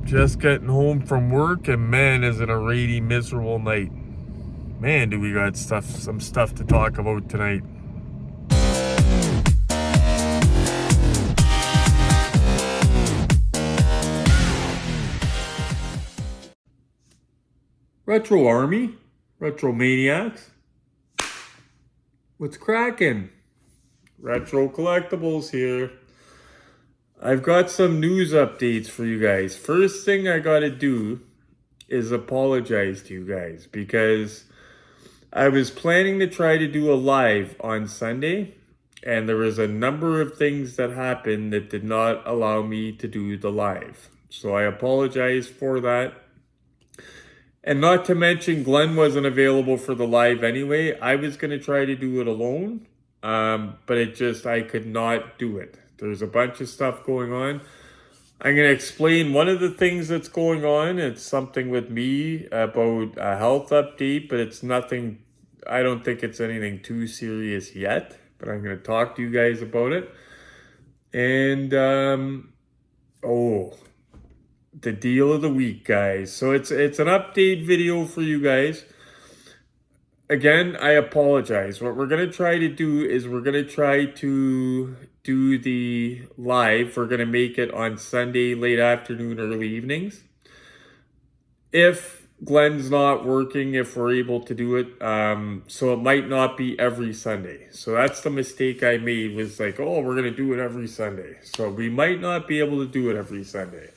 Just getting home from work, and man, is it a rainy, miserable night. Man, do we got some stuff to talk about tonight. Retro Army, Retro Maniacs, what's cracking? Retro Collectibles here. I've got some news updates for you guys. First thing I gotta do is apologize to you guys because I was planning to try to do a live on Sunday, and there was a number of things that happened that did not allow me to do the live. So I apologize for that. And not to mention, Glenn wasn't available for the live anyway. I was going to try to do it alone, but I could not do it. There's a bunch of stuff going on. I'm going to explain one of the things that's going on. It's something with me about a health update, but it's nothing, I don't think it's anything too serious yet, but I'm going to talk to you guys about it. And, the deal of the week, guys. So it's an update video for you guys. Again, I apologize. What we're going to try to do is we're going to try to do the live. We're going to make it on Sunday, late afternoon, early evenings. If Glenn's not working, if we're able to do it. So it might not be every Sunday. So that's the mistake I made, was like, oh, we're going to do it every Sunday. So we might not be able to do it every Sunday.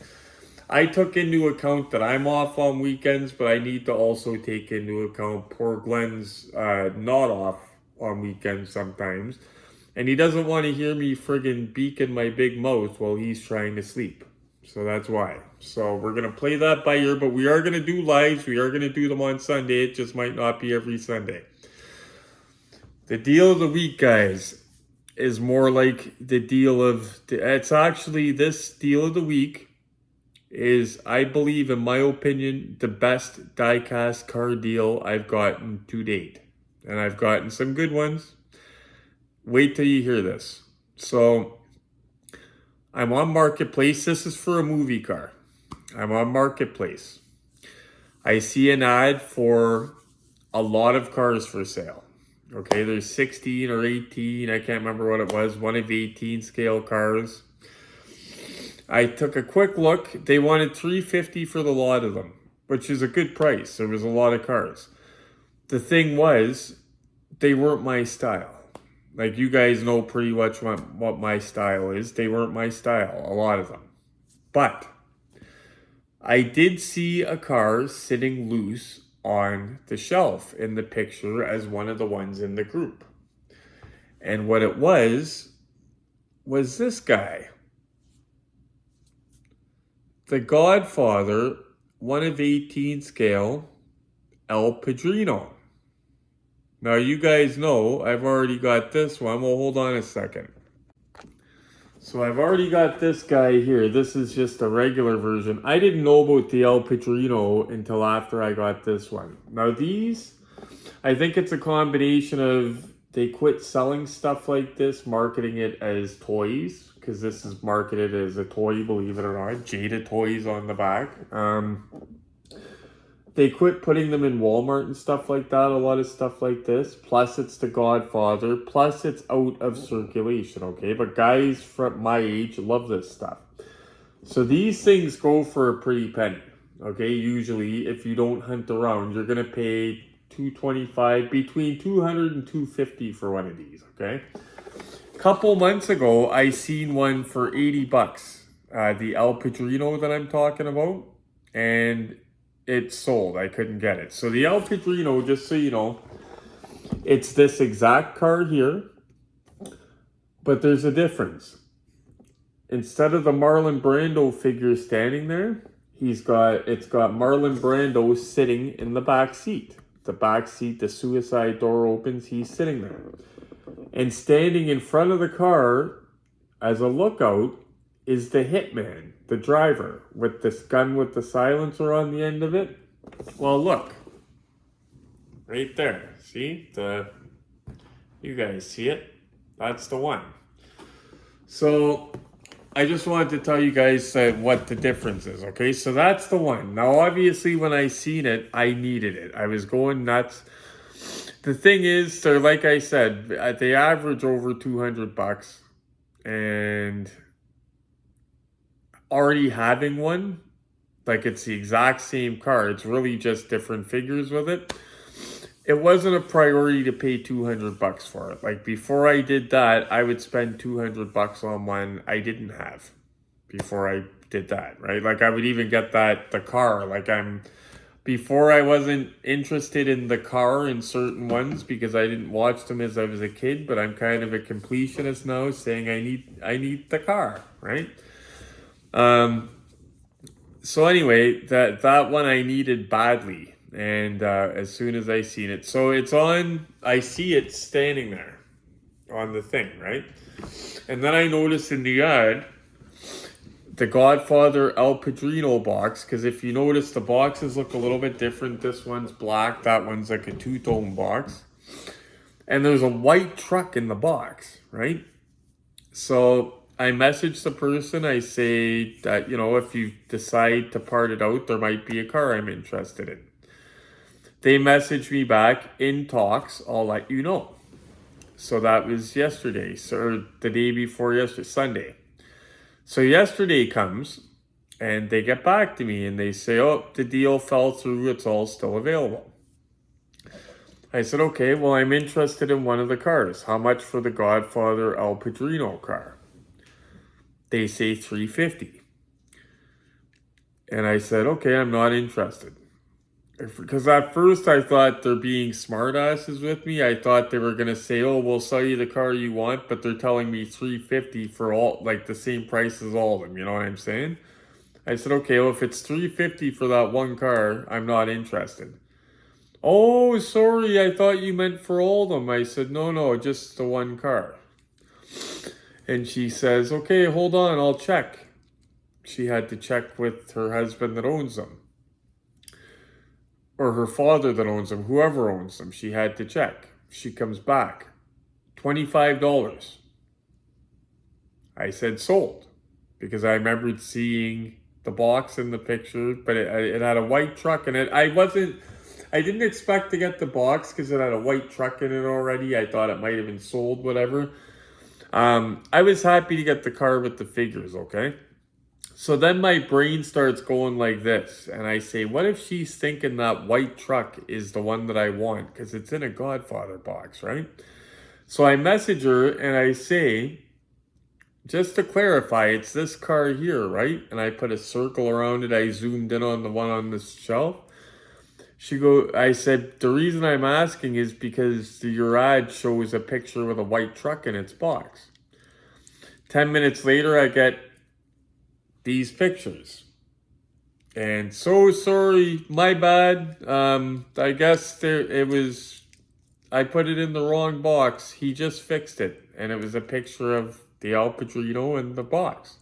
I took into account that I'm off on weekends, but I need to also take into account poor Glenn's not off on weekends sometimes. And he doesn't want to hear me friggin' beaking my big mouth while he's trying to sleep. So that's why. So we're going to play that by ear, but we are going to do lives. We are going to do them on Sunday. It just might not be every Sunday. The deal of the week, guys, is more like the deal of... It's actually this deal of the week is, I believe, in my opinion, the best die-cast card deal I've gotten to date. And I've gotten some good ones. Wait till you hear this. So, I'm on Marketplace. This is for a movie car. I'm on Marketplace. I see an ad for a lot of cars for sale. Okay, there's 16 or 18, I can't remember what it was, one of 18 scale cars. I took a quick look. They wanted $350 for the lot of them, which is a good price. There was a lot of cars. The thing was, they weren't my style. Like, you guys know pretty much what my style is. They weren't my style, a lot of them. But I did see a car sitting loose on the shelf in the picture as one of the ones in the group. And what it was this guy. The Godfather, one of 18 scale, El Padrino. Now, you guys know I've already got this one. Well, hold on a second. So I've already got this guy here. This is just a regular version. I didn't know about the El Padrino until after I got this one. Now, these, I think it's a combination of they quit selling stuff like this, marketing it as toys, because this is marketed as a toy, believe it or not. Jada Toys on the back. They quit putting them in Walmart and stuff like that, a lot of stuff like this. Plus, it's the Godfather. Plus, it's out of circulation, okay? But guys from my age love this stuff. So these things go for a pretty penny, okay? Usually, if you don't hunt around, you're going to pay $225, between $200 and $250 for one of these, okay? Couple months ago, I seen one for $80, the El Padrino that I'm talking about, and it sold. I couldn't get it. So the El Padrino, just so you know, it's this exact card here, but there's a difference. Instead of the Marlon Brando figure standing there, it's got Marlon Brando sitting in the back seat. The back seat, the suicide door opens, he's sitting there. And standing in front of the car as a lookout is the hitman, the driver, with this gun with the silencer on the end of it. Well, look. Right there. See? You guys see it? That's the one. So, I just wanted to tell you guys what the difference is, okay? So that's the one. Now, obviously, when I seen it, I needed it. I was going nuts. The thing is, so like I said, they average over 200 bucks, and already having one, like it's the exact same car. It's really just different figures with it. It wasn't a priority to pay 200 bucks for it. Like before I did that, I would spend 200 bucks on one I didn't have before I did that, right? Like I would even get the car. Before I wasn't interested in the car in certain ones because I didn't watch them as I was a kid, but I'm kind of a completionist now saying I need the car, right? Um, so anyway, that one I needed badly, and as soon as I seen it, so it's on. I see it standing there on the thing, right? And then I noticed in the ad the Godfather El Padrino box, because if you notice, the boxes look a little bit different. This one's black, that one's like a two-tone box, and there's a white truck in the box, right? So I message the person. I say that, if you decide to part it out, there might be a car I'm interested in. They message me back, in talks, I'll let you know. So that was yesterday, or the day before yesterday, Sunday. So yesterday comes, and they get back to me, and they say, oh, the deal fell through, it's all still available. I said, okay, well, I'm interested in one of the cars. How much for the Godfather El Padrino car? They say $350. And I said, okay, I'm not interested. Because at first I thought they're being smartasses with me. I thought they were going to say, oh, we'll sell you the car you want, but they're telling me $350 for all, like the same price as all of them. You know what I'm saying? I said, okay, well, if it's $350 for that one car, I'm not interested. Oh, sorry, I thought you meant for all of them. I said, no, just the one car. And she says, okay, hold on, I'll check. She had to check with her husband that owns them. Or her father that owns them, whoever owns them. She had to check. She comes back. $25. I said sold. Because I remembered seeing the box in the picture, but it had a white truck in it. I didn't expect to get the box because it had a white truck in it already. I thought it might have been sold, whatever. I was happy to get the car with the figures, okay? So then my brain starts going like this, and I say, what if she's thinking that white truck is the one that I want? Because it's in a Godfather box, right? So I message her, and I say, just to clarify, it's this car here, right? And I put a circle around it. I zoomed in on the one on this shelf. I said, the reason I'm asking is because your ad shows a picture with a white truck in its box. 10 minutes later, I get these pictures. And so sorry, my bad. I guess I put it in the wrong box. He just fixed it. And it was a picture of the El Padrino in the box.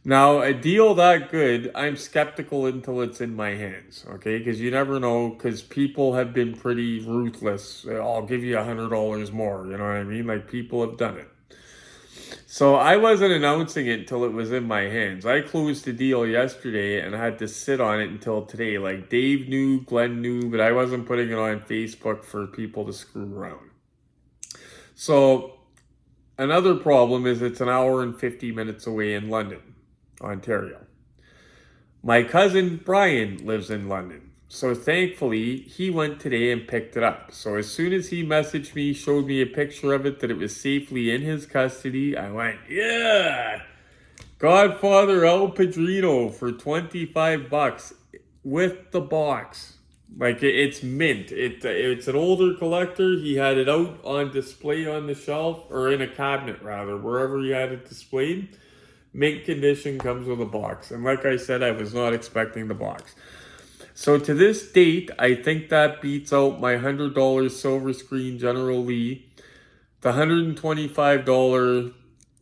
Now, a deal that good, I'm skeptical until it's in my hands, okay? Because you never know, because people have been pretty ruthless. I'll give you $100 more, you know what I mean? Like, people have done it. So I wasn't announcing it until it was in my hands. I closed the deal yesterday and I had to sit on it until today. Like, Dave knew, Glenn knew, but I wasn't putting it on Facebook for people to screw around. So another problem is it's an hour and 50 minutes away in London, Ontario. My cousin Brian lives in London. So thankfully, he went today and picked it up. So as soon as he messaged me, showed me a picture of it, that it was safely in his custody, I went, yeah! Godfather El Padrino for 25 bucks with the box. Like, it's mint. It's an older collector. He had it out on display on the shelf, or in a cabinet rather, wherever he had it displayed. Mint condition, comes with a box. And like I said, I was not expecting the box. So to this date, I think that beats out my $100 silver screen General Lee, the $125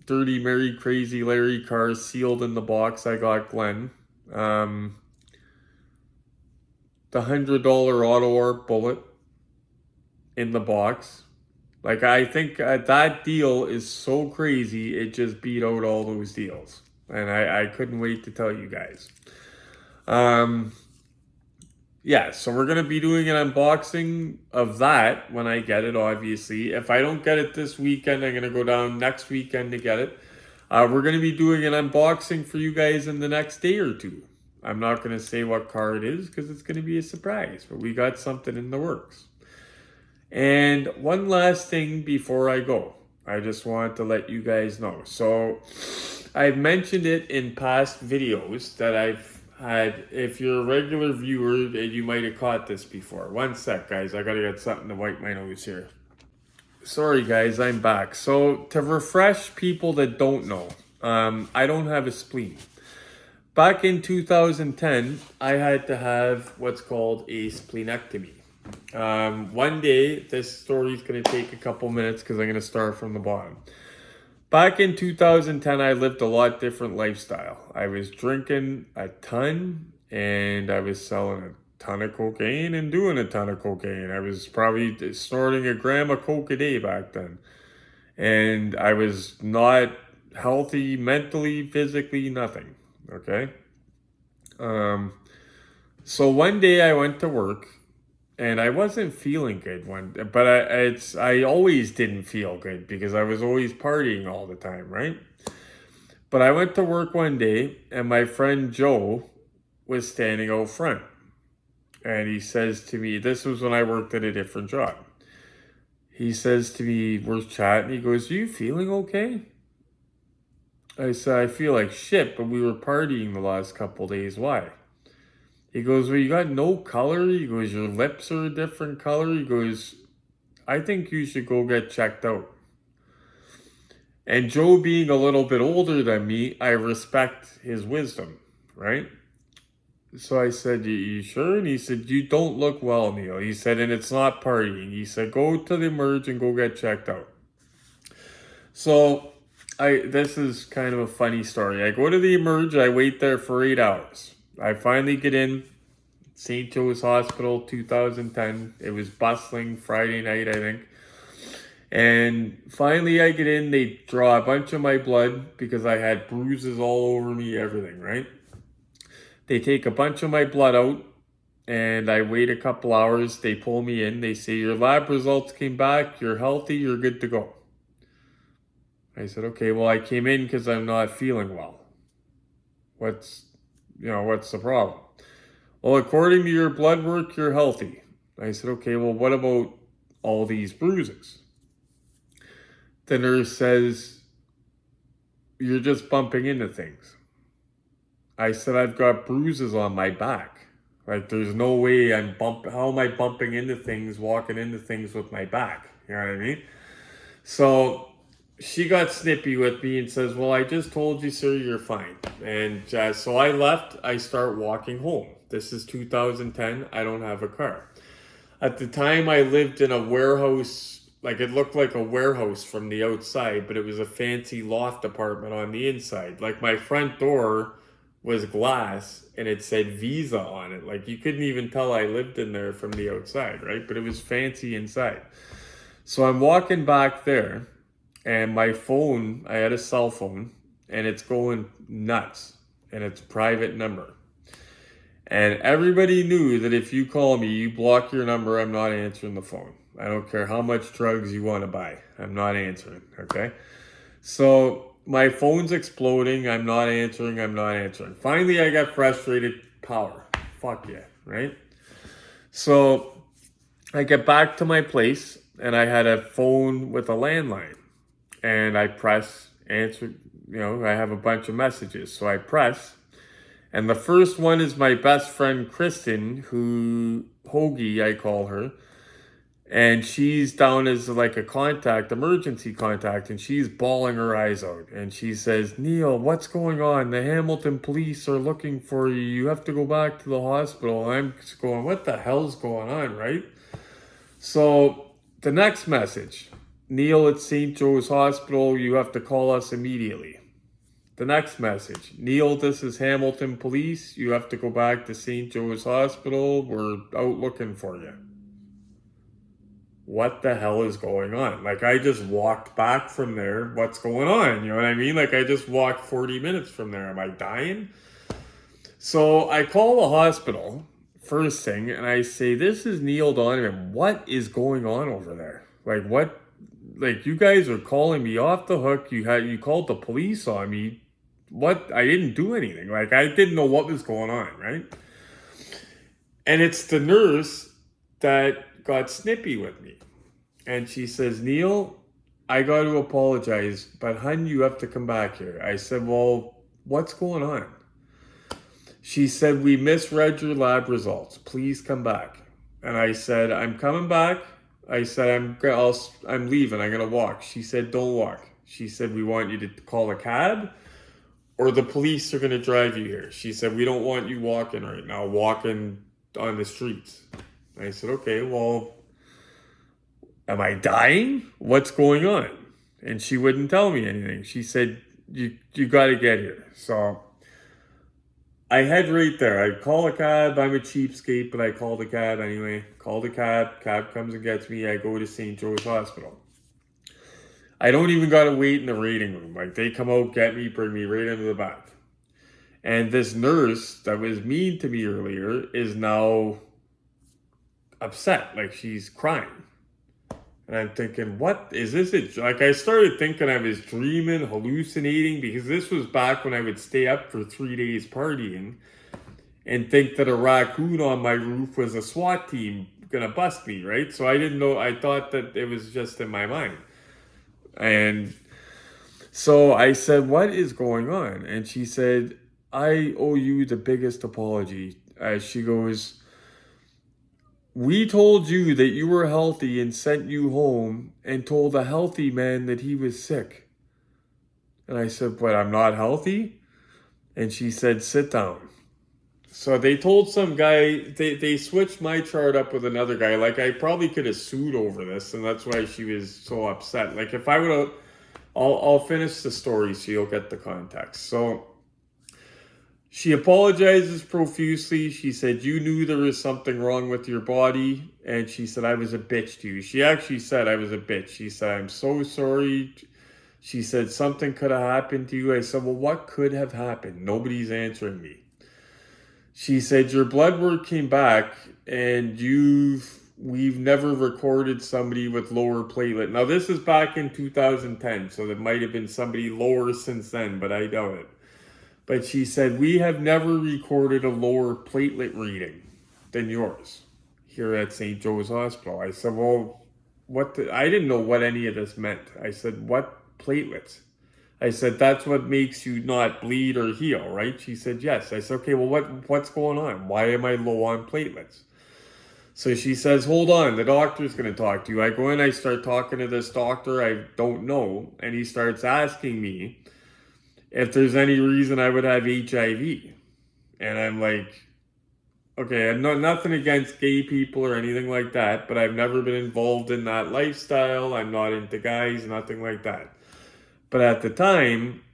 Dirty Mary Crazy Larry car sealed in the box I got Glenn, the $100 Auto Art Bullet in the box, Like, I think that deal is so crazy, it just beat out all those deals. And I couldn't wait to tell you guys. Um, yeah, so we're going to be doing an unboxing of that when I get it, obviously. If I don't get it this weekend, I'm going to go down next weekend to get it. We're going to be doing an unboxing for you guys in the next day or two. I'm not going to say what car it is because it's going to be a surprise, but we got something in the works. And one last thing before I go, I just want to let you guys know. So I've mentioned it in past videos that I've had. If you're a regular viewer, you might have caught this before. One sec, guys. I gotta get something to wipe my nose here. Sorry, guys. I'm back. So to refresh people that don't know, I don't have a spleen. Back in 2010, I had to have what's called a splenectomy. One day, this story is going to take a couple minutes because I'm going to start from the bottom. Back in 2010, I lived a lot different lifestyle. I was drinking a ton, and I was selling a ton of cocaine and doing a ton of cocaine. I was probably snorting a gram of coke a day back then. And I was not healthy mentally, physically, nothing. Okay? So one day I went to work, and I wasn't feeling good but I always didn't feel good because I was always partying all the time, right? But I went to work one day, and my friend Joe was standing out front, and he says to me, this was when I worked at a different job. He says to me, we're chatting, he goes, "Are you feeling okay?" I said, "I feel like shit, but we were partying the last couple days. Why?" He goes, "Well, you got no color." He goes, "Your lips are a different color." He goes, "I think you should go get checked out." And Joe being a little bit older than me, I respect his wisdom, right? So I said, you sure? And he said, "You don't look well, Neil." He said, "And it's not partying." He said, "Go to the Emerge and go get checked out." So this is kind of a funny story. I go to the Emerge, I wait there for 8 hours. I finally get in St. Joe's Hospital, 2010. It was bustling Friday night, I think. And finally I get in, they draw a bunch of my blood because I had bruises all over me, everything, right? They take a bunch of my blood out, and I wait a couple hours. They pull me in. They say, "Your lab results came back. You're healthy. You're good to go." I said, "Okay, well, I came in because I'm not feeling well. What's the problem?" "Well, according to your blood work, you're healthy." I said, "Okay, well, what about all these bruises?" The nurse says, "You're just bumping into things." I said, "I've got bruises on my back. Like, there's no way how am I bumping into things, walking into things with my back?" You know what I mean? So she got snippy with me and says, "Well, I just told you, sir, you're fine." And so I left. I start walking home. This is 2010. I don't have a car. At the time, I lived in a warehouse. Like, it looked like a warehouse from the outside, but it was a fancy loft apartment on the inside. Like, my front door was glass, and it said Visa on it. Like, you couldn't even tell I lived in there from the outside, right? But it was fancy inside. So I'm walking back there, and my phone, I had a cell phone, and it's going nuts, and it's a private number. And everybody knew that if you call me, you block your number, I'm not answering the phone. I don't care how much drugs you want to buy. I'm not answering, okay? So my phone's exploding. I'm not answering. Finally, I got frustrated. Power. Fuck yeah, right? So I get back to my place, and I had a phone with a landline. And I press answer. I have a bunch of messages. So I press. And the first one is my best friend, Kristen, Hoagie, I call her. And she's down as like a contact, emergency contact, and she's bawling her eyes out. And she says, "Neil, what's going on? The Hamilton police are looking for you. You have to go back to the hospital." And I'm just going, what the hell's going on, right? So the next message, "Neil, at St. Joe's Hospital, you have to call us immediately." The next message, "Neil, this is Hamilton police. You have to go back to St. Joe's Hospital. We're out looking for you." what the hell is going on? Like, I just walked back from there. What's going on? You know what I mean? Like, I just walked 40 minutes from there. Am I dying? So I call the hospital first thing and I say, this is Neil Donovan. What is going on over there? Like, what? Like, you guys are calling me off the hook. You called the police on me. What? I didn't do anything. Like, I didn't know what was going on, right? And it's the nurse that got snippy with me. And she says, Neil, I got to apologize, but hun, you have to come back here. I said, well, what's going on? She said, we misread your lab results. Please come back. And I said, I'm coming back. I said, I'm leaving. I'm going to walk. She said, don't walk. She said, we want you to call a cab or the police are going to drive you here. She said, we don't want you walking right now, walking on the streets. I said, okay, well, am I dying? What's going on? And she wouldn't tell me anything. She said, you got to get here. So I head right there. I call a cab. I'm a cheapskate, but I call the cab anyway. Call the cab. Cab comes and gets me. I go to St. Joe's Hospital. I don't even got to wait in the waiting room. Like, they come out, get me, bring me right into the back. And this nurse that was mean to me earlier is now upset. Like, she's crying. And I'm thinking, what is this? Like, I started thinking I was dreaming, hallucinating, because this was back when I would stay up for 3 days partying and think that a raccoon on my roof was a SWAT team gonna bust me, right? So I didn't know, I thought that it was just in my mind. And so I said, what is going on? And she said, I owe you the biggest apology. She goes, we told you that you were healthy and sent you home and told a healthy man that he was sick. And I said, but I'm not healthy? And she said, sit down. So they told some guy, they switched my chart up with another guy. Like, I probably could have sued over this, and that's why she was so upset. Like, if I would have, I'll finish the story so you'll get the context. So she apologizes profusely. She said, you knew there was something wrong with your body. And she said, I was a bitch to you. She actually said I was a bitch. She said, I'm so sorry. She said, something could have happened to you. I said, well, what could have happened? Nobody's answering me. She said, your blood work came back and we've never recorded somebody with lower platelet. Now, this is back in 2010, so there might have been somebody lower since then, but I doubt it. But she said, we have never recorded a lower platelet reading than yours here at St. Joe's Hospital. I said, well, I didn't know what any of this meant. I said, what platelets? I said, that's what makes you not bleed or heal, right? She said, yes. I said, okay, well, what's going on? Why am I low on platelets? So she says, hold on, the doctor's going to talk to you. I go in, I start talking to this doctor I don't know, and he starts asking me if there's any reason I would have HIV. And I'm like, okay, I'm nothing against gay people or anything like that, but I've never been involved in that lifestyle. I'm not into guys, nothing like that. But at the time,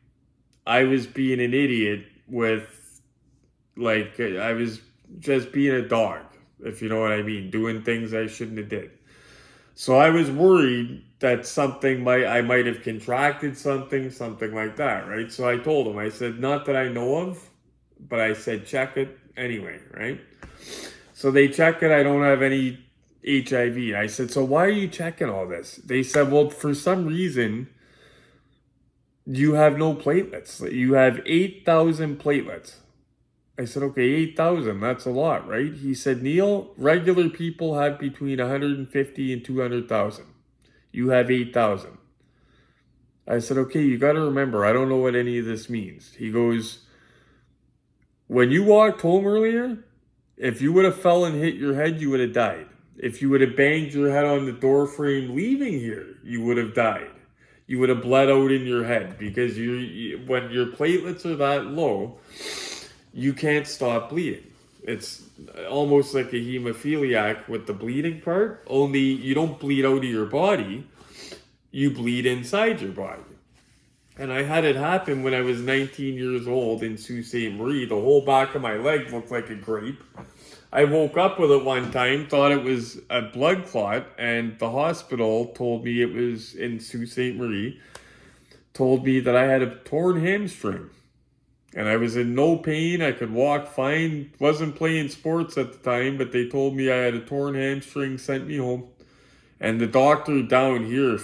I was being an idiot with, like, I was just being a dog, if you know what I mean, doing things I shouldn't have did. So I was worried that I might have contracted something like that, right? So I told him, I said, not that I know of, but I said, check it anyway, right? So they check it, I don't have any HIV. I said, so why are you checking all this? They said, well, for some reason, you have no platelets. You have 8,000 platelets. I said, okay, 8,000, that's a lot, right? He said, Neil, regular people have between 150 and 200,000. You have 8,000. I said, okay, you got to remember, I don't know what any of this means. He goes, when you walked home earlier, if you would have fell and hit your head, you would have died. If you would have banged your head on the door frame leaving here, you would have died. You would have bled out in your head because when your platelets are that low, you can't stop bleeding. It's almost like a hemophiliac with the bleeding part, only you don't bleed out of your body, you bleed inside your body. And I had it happen when I was 19 years old in Sault Ste. Marie. The whole back of my leg looked like a grape. I woke up with it one time, thought it was a blood clot, and the hospital told me it was in Sault Ste. Marie, told me that I had a torn hamstring. And I was in no pain. I could walk fine. Wasn't playing sports at the time, but they told me I had a torn hamstring, sent me home. And the doctor down here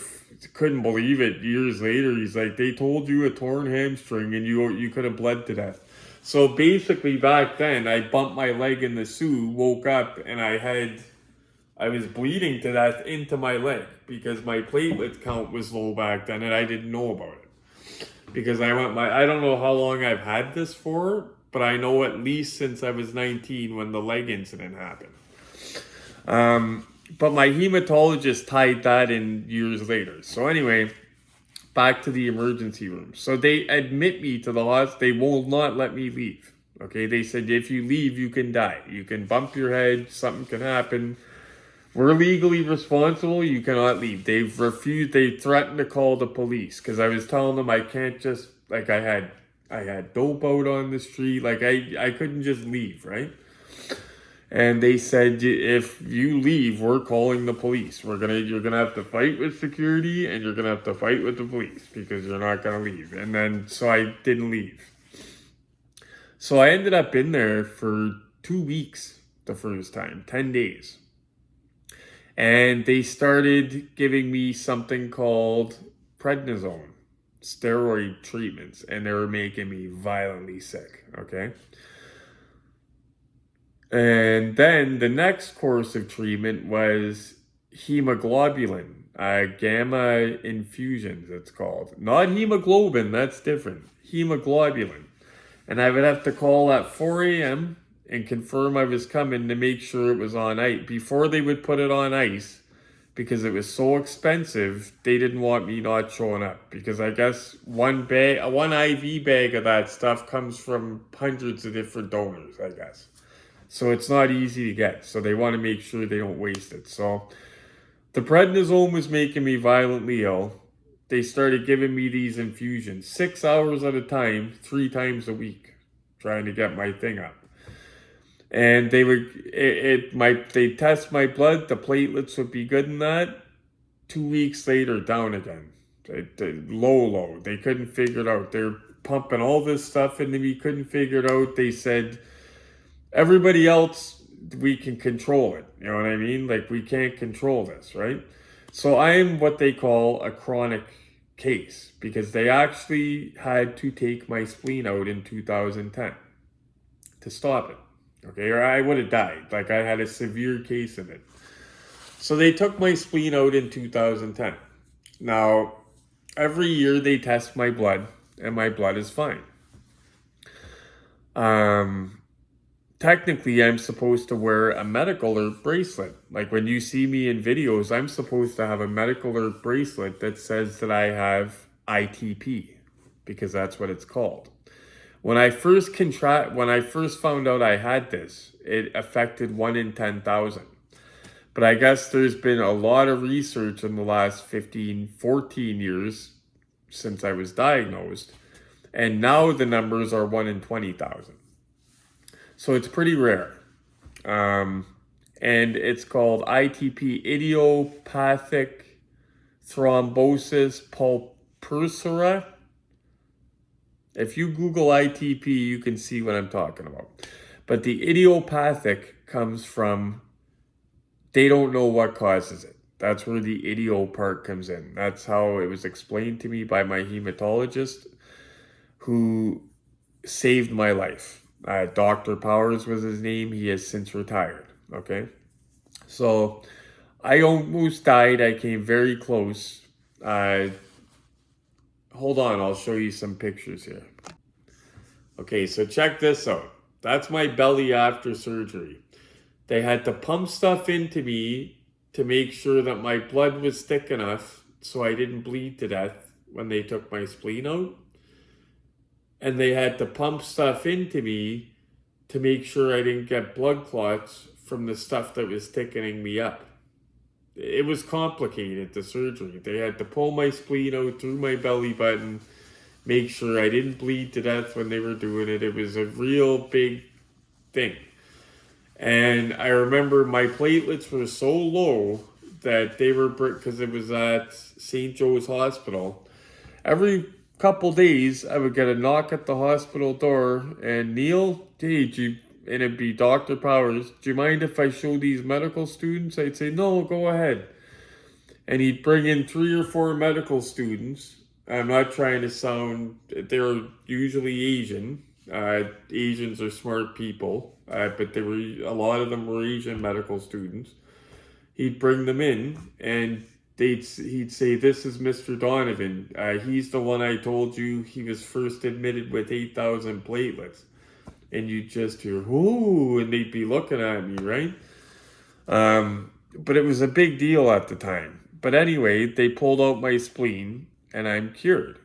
couldn't believe it years later. He's like, they told you a torn hamstring and you could have bled to death. So basically back then, I bumped my leg in the Sioux, woke up, and I was bleeding to death into my leg because my platelet count was low back then and I didn't know about it. Because I don't know how long I've had this for, but I know at least since I was 19 when the leg incident happened. But my hematologist tied that in years later. So anyway, back to the emergency room. So they admit me to the hospital. They will not let me leave. Okay, they said if you leave, you can die. You can bump your head. Something can happen. We're legally responsible. You cannot leave. They've refused. They threatened to call the police because I was telling them I can't just like I had dope out on the street. Like I couldn't just leave, right? And they said if you leave, we're calling the police. You're gonna have to fight with security and you're gonna have to fight with the police because you're not gonna leave. And then so I didn't leave. So I ended up in there for 2 weeks the first time, 10 days. And they started giving me something called prednisone, steroid treatments, and they were making me violently sick, okay? And then the next course of treatment was hemoglobulin, gamma infusions, it's called. Not hemoglobin, that's different. Hemoglobulin. And I would have to call at 4 a.m. and confirm I was coming to make sure it was on ice. Before they would put it on ice, because it was so expensive, they didn't want me not showing up. Because I guess one IV bag of that stuff comes from hundreds of different donors, I guess. So it's not easy to get. So they want to make sure they don't waste it. So the prednisone was making me violently ill. They started giving me these infusions, 6 hours at a time, 3 times a week, trying to get my thing up. And they test my blood, the platelets would be good in that. 2 weeks later, down again. Low. They couldn't figure it out. They're pumping all this stuff into me, couldn't figure it out. They said, everybody else, we can control it. You know what I mean? Like, we can't control this, right? So I am what they call a chronic case because they actually had to take my spleen out in 2010 to stop it. Okay, or I would have died. Like, I had a severe case of it. So they took my spleen out in 2010. Now, every year they test my blood, and my blood is fine. Technically, I'm supposed to wear a medical alert bracelet. Like when you see me in videos, I'm supposed to have a medical alert bracelet that says that I have ITP, because that's what it's called. When I first found out I had this, it affected 1 in 10,000. But I guess there's been a lot of research in the last 14 years since I was diagnosed. And now the numbers are 1 in 20,000. So it's pretty rare. And it's called ITP, idiopathic thrombosis pulmonaris. If you Google ITP, you can see what I'm talking about. But the idiopathic comes from, they don't know what causes it. That's where the idio part comes in. That's how it was explained to me by my hematologist, who saved my life. Dr. Powers was his name. He has since retired. Okay. So I almost died. I came very close. Hold on. I'll show you some pictures here. Okay. So check this out. That's my belly after surgery. They had to pump stuff into me to make sure that my blood was thick enough so I didn't bleed to death when they took my spleen out. And they had to pump stuff into me to make sure I didn't get blood clots from the stuff that was thickening me up. It was complicated, the surgery. They had to pull my spleen out through my belly button. make sure I didn't bleed to death when they were doing it. It was a real big thing. And I remember my platelets were so low that they were, because it was at St. Joe's Hospital. Every couple days, I would get a knock at the hospital door, and Neil, hey, and it'd be Dr. Powers, do you mind if I show these medical students? I'd say, no, go ahead. And he'd bring in 3 or 4 medical students. I'm not trying to sound, they're usually Asian. Asians are smart people, but a lot of them were Asian medical students. He'd bring them in, and he'd say, this is Mr. Donovan. He's the one I told you he was first admitted with 8,000 platelets. And you'd just hear, ooh, and they'd be looking at me, right? But it was a big deal at the time. But anyway, they pulled out my spleen, and I'm cured.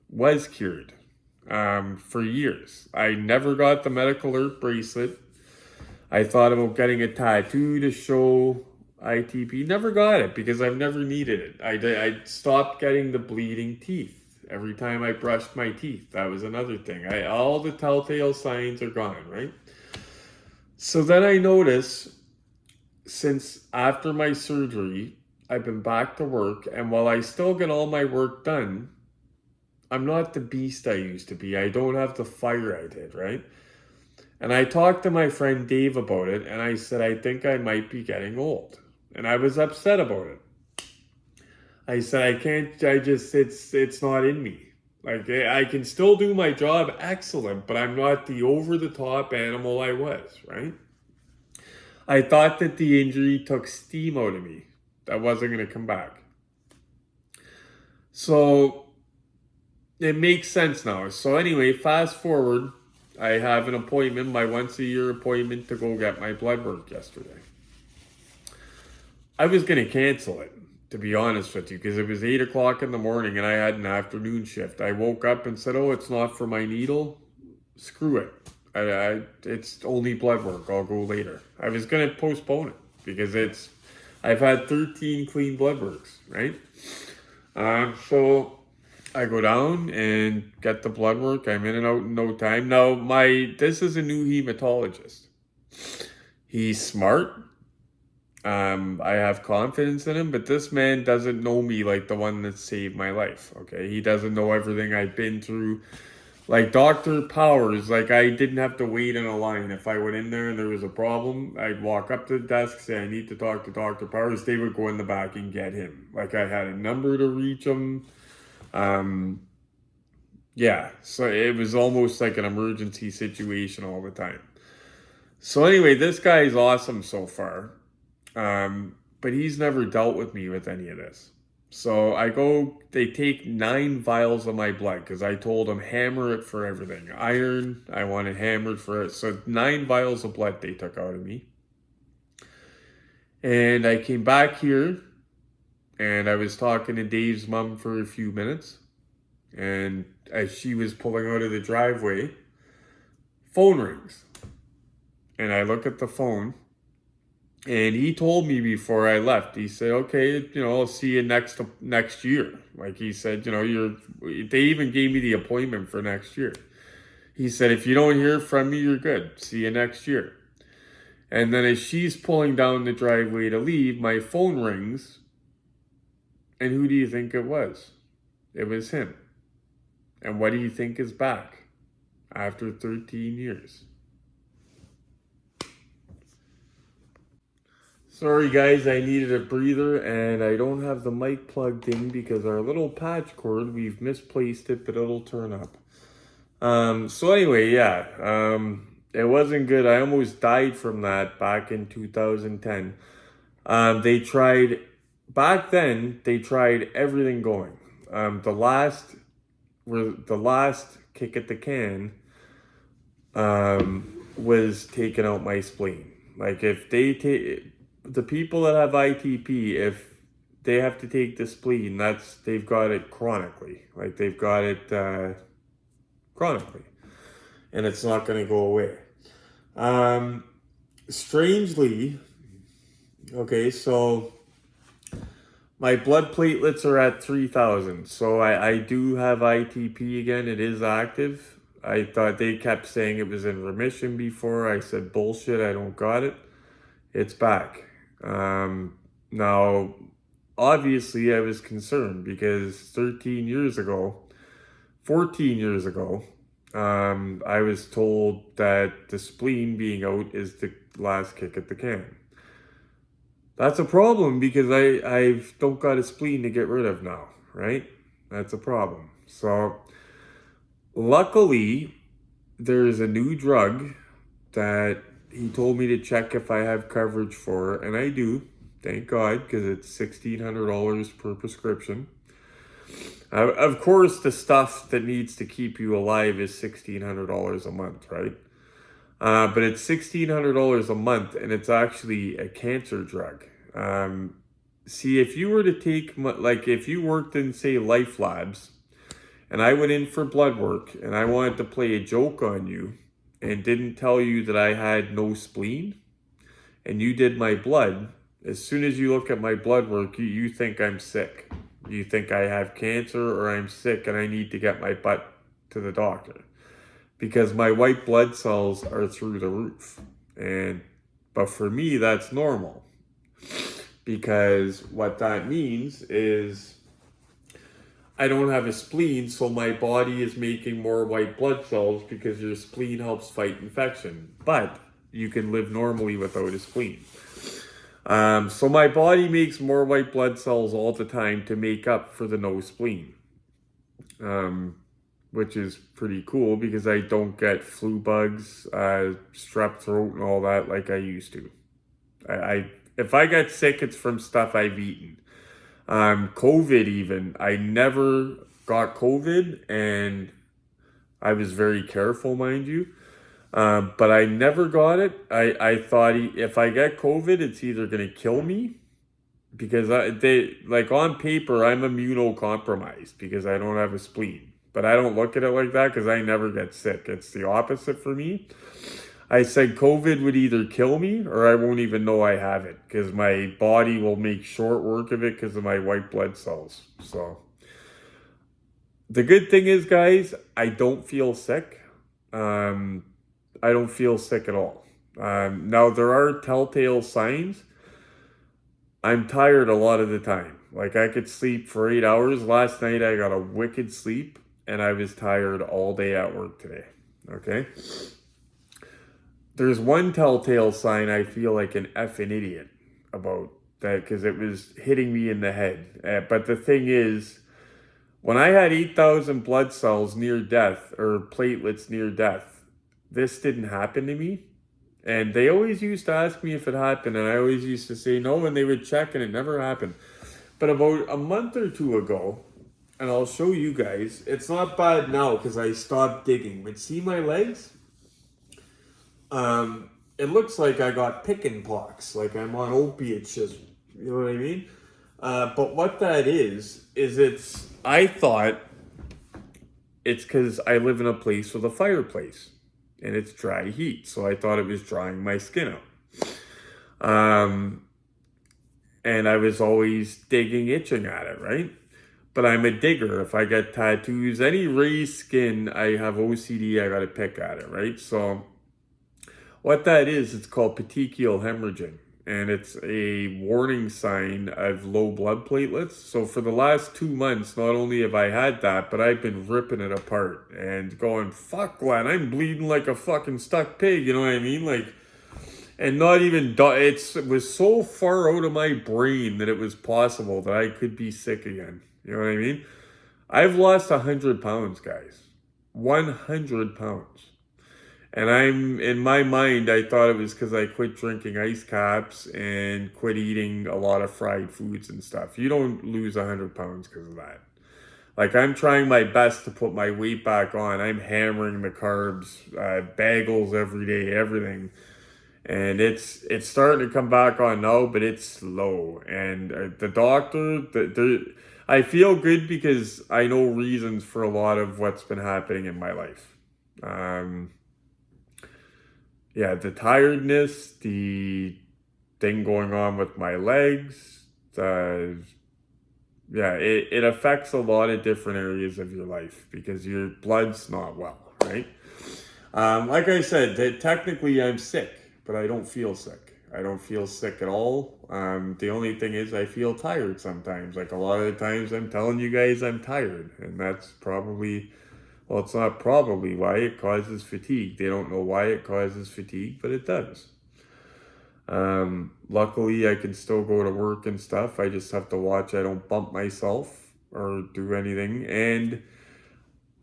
Was cured for years. I never got the medical alert bracelet. I thought about getting a tattoo to show ITP. Never got it because I've never needed it. I stopped getting the bleeding teeth every time I brushed my teeth. That was another thing. All the telltale signs are gone, right? So then I noticed, since after my surgery, I've been back to work, and while I still get all my work done, I'm not the beast I used to be. I don't have the fire I did, right? And I talked to my friend Dave about it, and I said, I think I might be getting old. And I was upset about it. I said, it's not in me. Like, I can still do my job excellent, but I'm not the over-the-top animal I was, right? I thought that the injury took steam out of me. That wasn't going to come back. So, it makes sense now. So anyway, fast forward, I have an appointment, my once-a-year appointment to go get my blood work yesterday. I was going to cancel it, to be honest with you, because it was 8 o'clock in the morning and I had an afternoon shift. I woke up and said, oh, it's not for my needle. Screw it. It's only blood work. I'll go later. I was going to postpone it because I've had 13 clean blood works, right? So I go down and get the blood work. I'm in and out in no time. Now, this is a new hematologist. He's smart. I have confidence in him, but this man doesn't know me like the one that saved my life, okay? He doesn't know everything I've been through. Like Dr. Powers, like I didn't have to wait in a line. If I went in there and there was a problem, I'd walk up to the desk, say, I need to talk to Dr. Powers. They would go in the back and get him. Like I had a number to reach him. Yeah, so it was almost like an emergency situation all the time. So anyway, this guy is awesome so far. But he's never dealt with me with any of this. So they take 9 vials of my blood because I told them hammer it for everything. Iron, I want it hammered for it. So 9 vials of blood they took out of me. And I came back here and I was talking to Dave's mom for a few minutes. And as she was pulling out of the driveway, phone rings. And I look at the phone. And he told me before I left, he said, okay, I'll see you next year. Like he said, they even gave me the appointment for next year. He said, if you don't hear from me, you're good. See you next year. And then as she's pulling down the driveway to leave, my phone rings. And who do you think it was? It was him. And what do you think is back after 13 years? Sorry guys, I needed a breather and I don't have the mic plugged in because our little patch cord, we've misplaced it, but it'll turn up. So anyway, yeah, it wasn't good. I almost died from that back in 2010. Back then, they tried everything going. The last kick at the can was taking out my spleen. Like if the people that have ITP, if they have to take the spleen, they've got it chronically. Like they've got it chronically. And it's not going to go away. Strangely, okay, so My blood platelets are at 3,000. So I do have ITP again. It is active. I thought they kept saying it was in remission before. I said, bullshit, I don't got it. It's back. Now, obviously, I was concerned because 13 years ago, 14 years ago, I was told that the spleen being out is the last kick at the can. That's a problem because I've don't got a spleen to get rid of now, right? That's a problem. So luckily, there's a new drug that he told me to check if I have coverage for, and I do. Thank God, because it's $1,600 per prescription. Of course, the stuff that needs to keep you alive is $1,600 a month, right? But it's $1,600 a month, and it's actually a cancer drug. See, if you were to take, like, if you worked in, say, Life Labs, and I went in for blood work, and I wanted to play a joke on you, and didn't tell you that I had no spleen, and you did my blood, as soon as you look at my blood work, you think I'm sick. You think I have cancer or I'm sick and I need to get my butt to the doctor. Because my white blood cells are through the roof. But for me, that's normal. Because what that means is I don't have a spleen, so my body is making more white blood cells because your spleen helps fight infection. But you can live normally without a spleen. So my body makes more white blood cells all the time to make up for the no spleen. Which is pretty cool because I don't get flu bugs, strep throat and all that like I used to. If I get sick, it's from stuff I've eaten. COVID even, I never got COVID and I was very careful, mind you. But I never got it. I thought if I get COVID, it's either going to kill me because on paper, I'm immunocompromised because I don't have a spleen. But I don't look at it like that because I never get sick. It's the opposite for me. I said COVID would either kill me or I won't even know I have it because my body will make short work of it because of my white blood cells. So the good thing is, guys, I don't feel sick. I don't feel sick at all. Now, there are telltale signs. I'm tired a lot of the time. Like, I could sleep for 8 hours. Last night, I got a wicked sleep, and I was tired all day at work today. Okay? There's one telltale sign I feel like an effing idiot about that because it was hitting me in the head. But the thing is, when I had 8,000 blood cells near death, or platelets near death, this didn't happen to me. And they always used to ask me if it happened, and I always used to say no, and they would check, and it never happened. But about a month or two ago, and I'll show you guys, it's not bad now because I stopped digging, but see my legs? It looks like I got picking pox, like I'm on opiates, just, you know what I mean? But what that is I thought it's because I live in a place with a fireplace and it's dry heat. So I thought it was drying my skin out. And I was always digging, itching at it, right? But I'm a digger. If I get tattoos, any raised skin, I have OCD, I gotta pick at it, right? So what that is, it's called petechial hemorrhaging. And it's a warning sign of low blood platelets. So for the last 2 months, not only have I had that, but I've been ripping it apart and going, fuck, Glenn, I'm bleeding like a fucking stuck pig, you know what I mean? Like, and not even, it was so far out of my brain that it was possible that I could be sick again. You know what I mean? I've lost 100 pounds, guys. 100 pounds. And in my mind, I thought it was because I quit drinking ice caps and quit eating a lot of fried foods and stuff. You don't lose 100 pounds because of that. Like, I'm trying my best to put my weight back on. I'm hammering the carbs, bagels every day, everything. And it's starting to come back on now, but it's slow. And the doctor, I feel good because I know reasons for a lot of what's been happening in my life. Yeah, the tiredness, the thing going on with my legs, Yeah, it affects a lot of different areas of your life because your blood's not well, right? Like I said, technically I'm sick, but I don't feel sick. I don't feel sick at all. The only thing is I feel tired sometimes. Like a lot of the times I'm telling you guys I'm tired, and that's probably, well, it's not probably why it causes fatigue. They don't know why it causes fatigue, but it does. Luckily, I can still go to work and stuff. I just have to watch I don't bump myself or do anything. And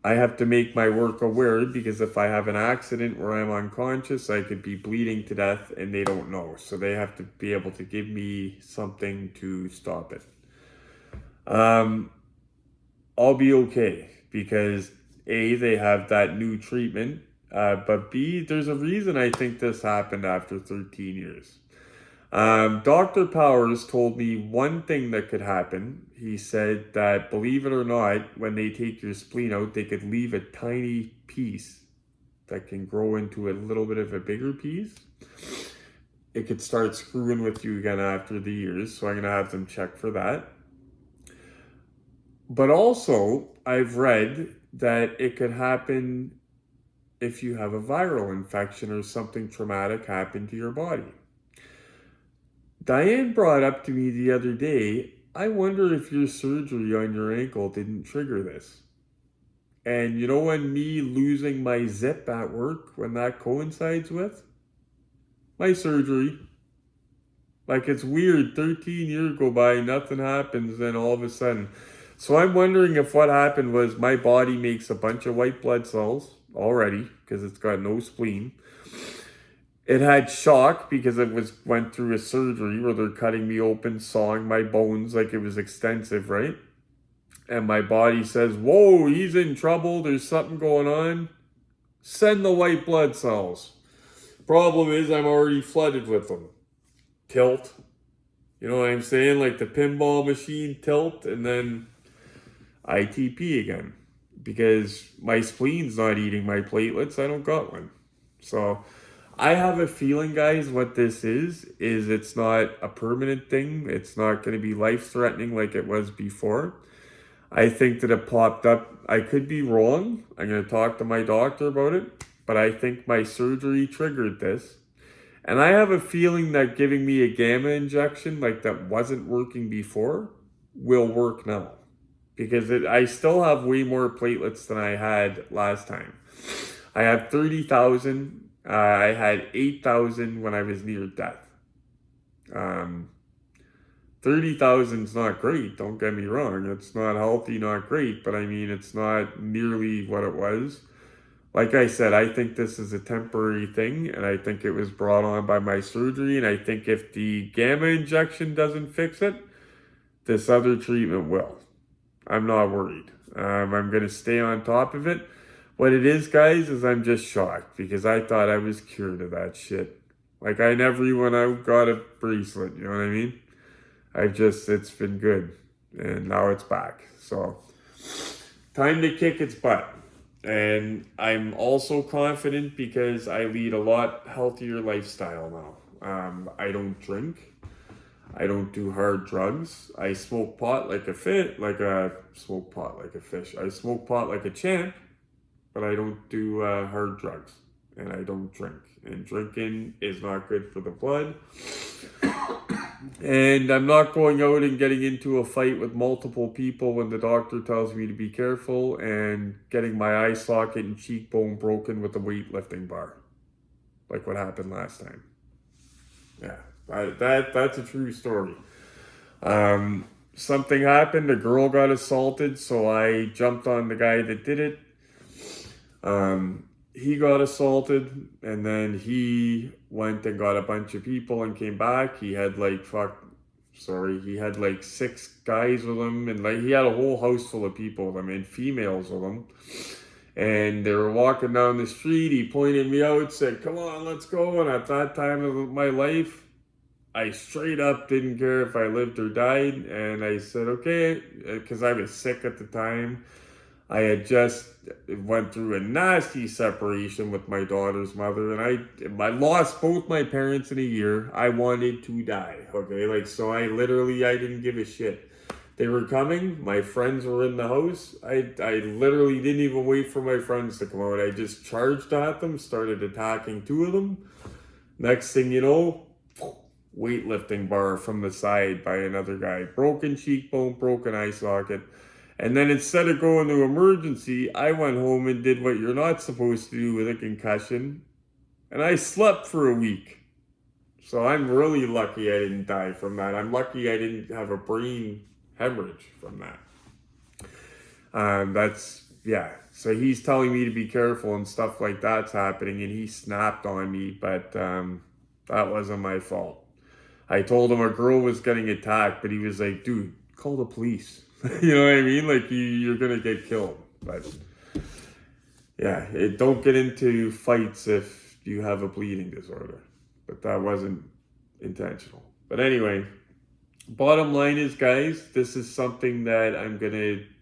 I have to make my work aware because if I have an accident where I'm unconscious, I could be bleeding to death and they don't know. So they have to be able to give me something to stop it. I'll be okay because A, they have that new treatment, but B, there's a reason I think this happened after 13 years. Dr. Powers told me one thing that could happen. He said that, believe it or not, when they take your spleen out, they could leave a tiny piece that can grow into a little bit of a bigger piece. It could start screwing with you again after the years, so I'm going to have them check for that. But also, I've read that it could happen if you have a viral infection or something traumatic happen to your body. Diane brought up to me the other day, I wonder if your surgery on your ankle didn't trigger this. And you know when me losing my zip at work, when that coincides with? My surgery. Like it's weird, 13 years go by, nothing happens, then all of a sudden. So I'm wondering if what happened was my body makes a bunch of white blood cells already, because it's got no spleen. It had shock because it went through a surgery where they're cutting me open, sawing my bones, like it was extensive, right? And my body says, whoa, he's in trouble, there's something going on. Send the white blood cells. Problem is I'm already flooded with them. Tilt. You know what I'm saying? Like the pinball machine tilt and then ITP again. Because my spleen's not eating my platelets, I don't got one. So I have a feeling, guys, what this is it's not a permanent thing. It's not going to be life-threatening like it was before. I think that it popped up. I could be wrong. I'm going to talk to my doctor about it. But I think my surgery triggered this. And I have a feeling that giving me a gamma injection like that wasn't working before will work now. Because I still have way more platelets than I had last time. I have 30,000. I had 8,000 when I was near death. 30,000 is not great, don't get me wrong. It's not healthy, not great, but I mean, it's not nearly what it was. Like I said, I think this is a temporary thing, and I think it was brought on by my surgery, and I think if the gamma injection doesn't fix it, this other treatment will. I'm not worried. I'm going to stay on top of it. What it is, guys, is I'm just shocked because I thought I was cured of that shit. Like, I never even out got a bracelet, you know what I mean? It's been good. And now it's back. So, time to kick its butt. And I'm also confident because I lead a lot healthier lifestyle now. I don't drink. I don't do hard drugs. I smoke pot like a fish. I smoke pot like a champ, but I don't do hard drugs. And I don't drink. And drinking is not good for the blood. And I'm not going out and getting into a fight with multiple people when the doctor tells me to be careful and getting my eye socket and cheekbone broken with a weightlifting bar. Like what happened last time. Yeah, that's a true story. Something happened, a girl got assaulted, so I jumped on the guy that did it. He got assaulted, and then he went and got a bunch of people and came back. He had like 6 guys with him, and like he had a whole house full of people with him and females with him. And they were walking down the street. He pointed me out, said, "Come on, let's go." And at that time of my life, I straight up didn't care if I lived or died. And I said, okay, because I was sick at the time. I had just went through a nasty separation with my daughter's mother, and I lost both my parents in a year. I wanted to die, okay? Like, so I didn't give a shit. They were coming. My friends were in the house. I literally didn't even wait for my friends to come out. I just charged at them, started attacking two of them. Next thing you know, weightlifting bar from the side by another guy. Broken cheekbone, broken eye socket. And then instead of going to emergency, I went home and did what you're not supposed to do with a concussion. And I slept for a week. So I'm really lucky I didn't die from that. I'm lucky I didn't have a brain hemorrhage from that. Yeah. So he's telling me to be careful and stuff like that's happening, and he snapped on me, but that wasn't my fault. I told him a girl was getting attacked, but he was like, dude, call the police. You know what I mean? Like, you're going to get killed. But yeah, don't get into fights if you have a bleeding disorder. But that wasn't intentional. But anyway, bottom line is, guys, this is something that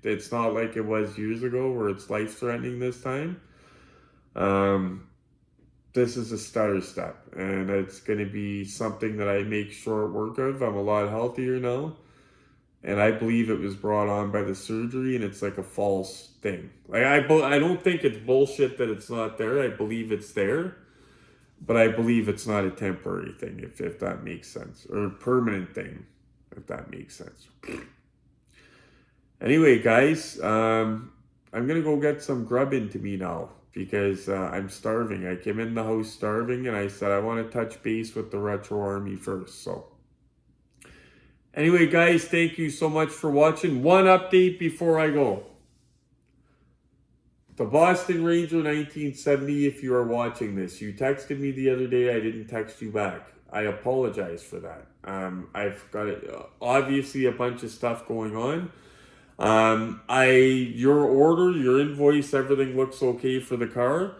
it's not like it was years ago where it's life-threatening this time. This is a stutter step, and it's going to be something that I make short work of. I'm a lot healthier now, and I believe it was brought on by the surgery, and it's like a false thing. Like, I don't think it's bullshit that it's not there. I believe it's there, but I believe it's not a temporary thing, if that makes sense, or a permanent thing, if that makes sense. Anyway, guys, I'm going to go get some grub into me now because I'm starving. I came in the house starving, and I said I want to touch base with the Retro Army first. So anyway, guys, thank you so much for watching. One update before I go. The Boston Ranger 1970, if you are watching this, you texted me the other day. I didn't text you back. I apologize for that. I've got obviously a bunch of stuff going on. Your order, your invoice, everything looks okay for the car.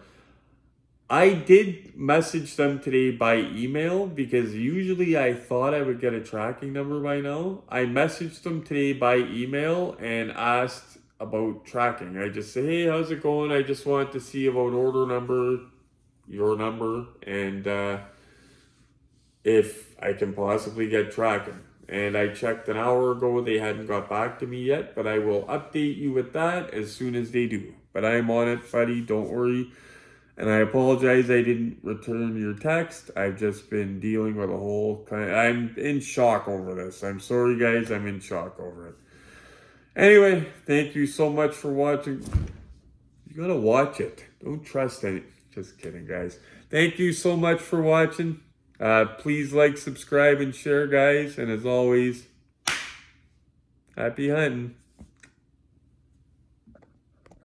I did message them today by email because usually I thought I would get a tracking number by now. I messaged them today by email and asked about tracking. I just say, hey, how's it going? I just wanted to see about order number, your number, and if I can possibly get tracking. And I checked an hour ago, they hadn't got back to me yet, but I will update you with that as soon as they do. But I'm on it, buddy, don't worry. And I apologize I didn't return your text. I've just been dealing with a whole I'm in shock over this. I'm sorry, guys, I'm in shock over it. Anyway, thank you so much for watching. You gotta watch it. Don't trust it. Just kidding, guys. Thank you so much for watching. Please like, subscribe, and share, guys. And as always, happy hunting.